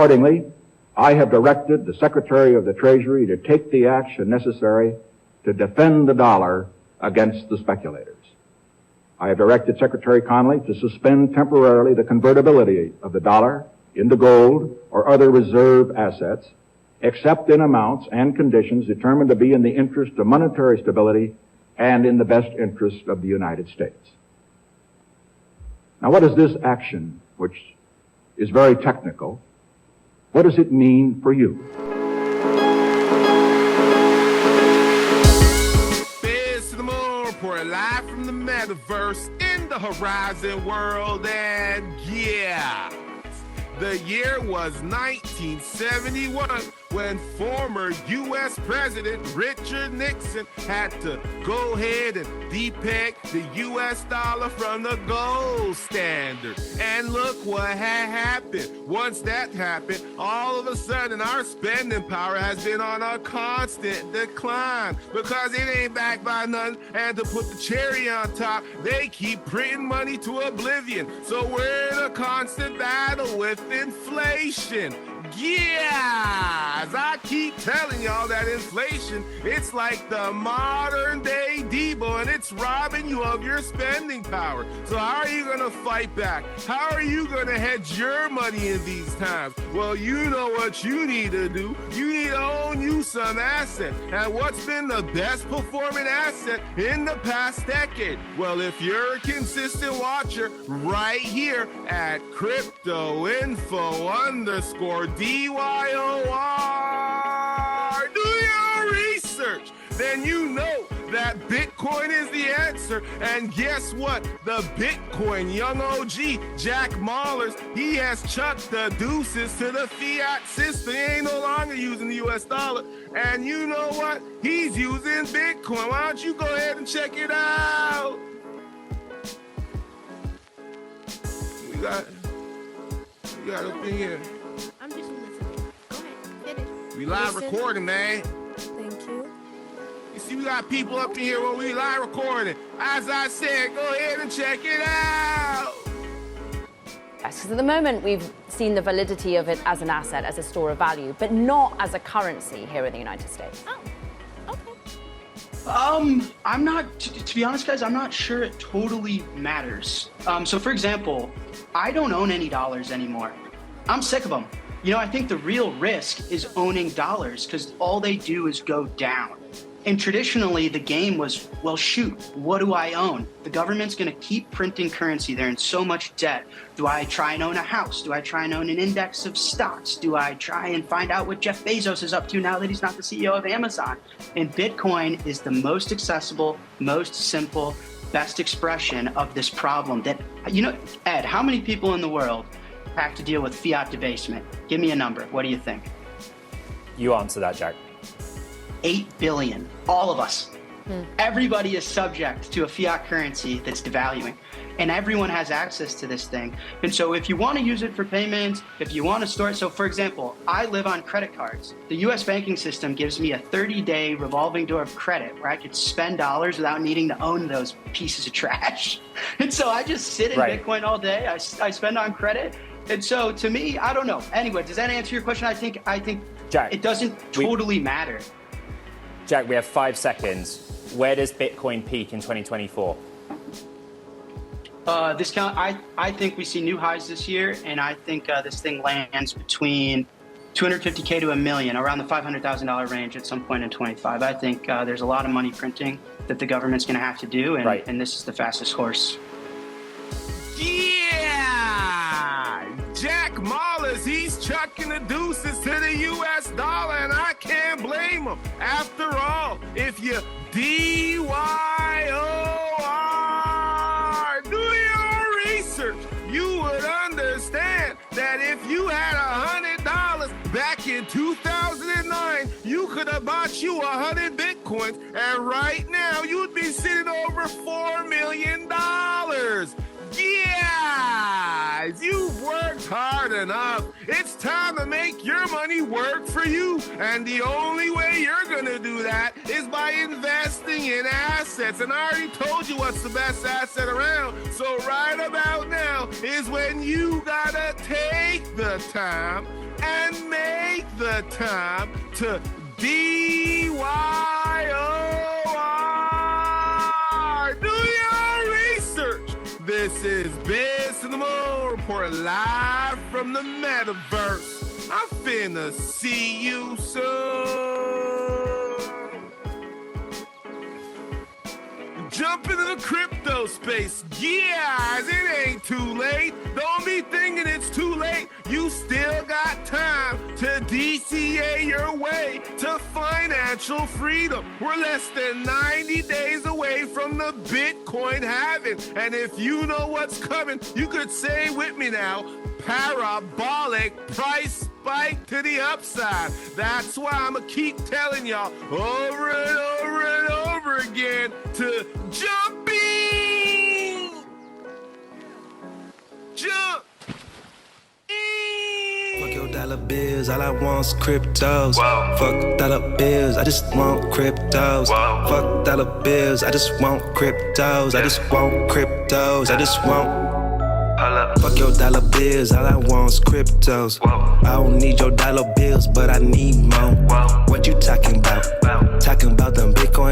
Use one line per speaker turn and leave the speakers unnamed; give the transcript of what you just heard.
Accordingly, I have directed the Secretary of the Treasury to take the action necessary to defend the dollar against the speculators. I have directed Secretary Connally to suspend temporarily the convertibility of the dollar into gold or other reserve assets, except in amounts and conditions determined to be in the interest of monetary stability and in the best interest of the United States. Now, what does this action, which is very technical, what does it mean for you?
Biz to the moon, reporting live from the metaverse in the Horizon world, and yeah, the year was 1971 when former U.S. President Richard Nixon had to go ahead and depeg the U.S. dollar from the gold standard. And look what had happened. Once that happened, all of a sudden our spending power has been on a constant decline because it ain't backed by nothing. And to put the cherry on top, they keep printing money to oblivion. So we're in a constant battle with inflation. Yeah, as I keep telling y'all that inflation, it's like the modern day Debo and it's robbing you of your spending power. So how are you gonna fight back? How are you gonna hedge your money in these times? Well, you know what you need to do. You need to own you some asset. And what's been the best performing asset in the past decade? Well, if you're a consistent watcher, right here at crypto_DYOR, do your research. Then you know that Bitcoin is the answer. And guess what? The Bitcoin young OG, Jack Mallers, he has chucked the deuces to the fiat system. He ain't no longer using the US dollar. And you know what? He's using Bitcoin. Why don't you go ahead and check it out? We got a thing here.
I'm just listening. Go ahead, hit it.
We live recording, man.
Thank you.
You see, we got people up in here when we live recording. As I said, go ahead and check it out.
Yes, because at the moment we've seen the validity of it as an asset, as a store of value, but not as a currency here in the United States.
Oh, okay.
I'm not, to be honest, guys, I'm not sure it totally matters. So for example, I don't own any dollars anymore. I'm sick of them. You know, I think the real risk is owning dollars because all they do is go down. And traditionally, the game was, well, shoot, what do I own? The government's going to keep printing currency. They're in so much debt. Do I try and own a house? Do I try and own an index of stocks? Do I try and find out what Jeff Bezos is up to now that he's not the CEO of Amazon? And Bitcoin is the most accessible, most simple, best expression of this problem that, you know, Ed, how many people in the world have to deal with fiat debasement? Give me a number. What do you think?
You answer that, Jack.
8 billion, all of us. Everybody is subject to a fiat currency that's devaluing, and everyone has access to this thing. And so if you want to use it for payments, if you want to store it, so for example, I live on credit cards. The US banking system gives me a 30-day revolving door of credit where I could spend dollars without needing to own those pieces of trash. And so I just sit in Bitcoin all day. I spend on credit. And so to me, I don't know. Anyway, does that answer your question? I think
Jack,
it doesn't totally matter.
Jack, we have 5 seconds. Where does Bitcoin peak in 2024?
I think we see new highs this year, and I think this thing lands between 250K to $1 million, around the $500,000 range at some point in 25. I think there's a lot of money printing that the government's going to have to do, and this is the fastest horse.
Yeah! Jack Mallers, he's chucking the deuces to the US dollar, and I can't blame him. After all, if you DYOR, do your research, you would understand that if you had $100 back in 2009, you could have bought you 100 Bitcoins, and right now you'd be sitting over $4 million. Guys, you've worked hard enough. It's time to make your money work for you. And the only way you're going to do that is by investing in assets. And I already told you what's the best asset around. So right about now is when you got to take the time and make the time to DYOR. Do your research. This is Biz to the Moon Report live from the metaverse. I'm finna see you soon. Jump into the crypto space. Guys, it ain't too late. Don't be thinking it's too late. You still got time to DCA your way to financial freedom. We're less than 90 days away from the Bitcoin halving. And if you know what's coming, you could say with me now, parabolic price spike to the upside. That's why I'ma keep telling y'all over and over and over again to jump in. Jump in.
Fuck your dollar bills, all I want's cryptos. Wow. Fuck dollar bills, I just want cryptos. Wow. Fuck dollar bills, I just want cryptos. I just want cryptos, I just want. Fuck your dollar bills, all I want's cryptos. Whoa. I don't need your dollar bills, but I need more. Whoa. What you talking about? Talking about them bitcoins?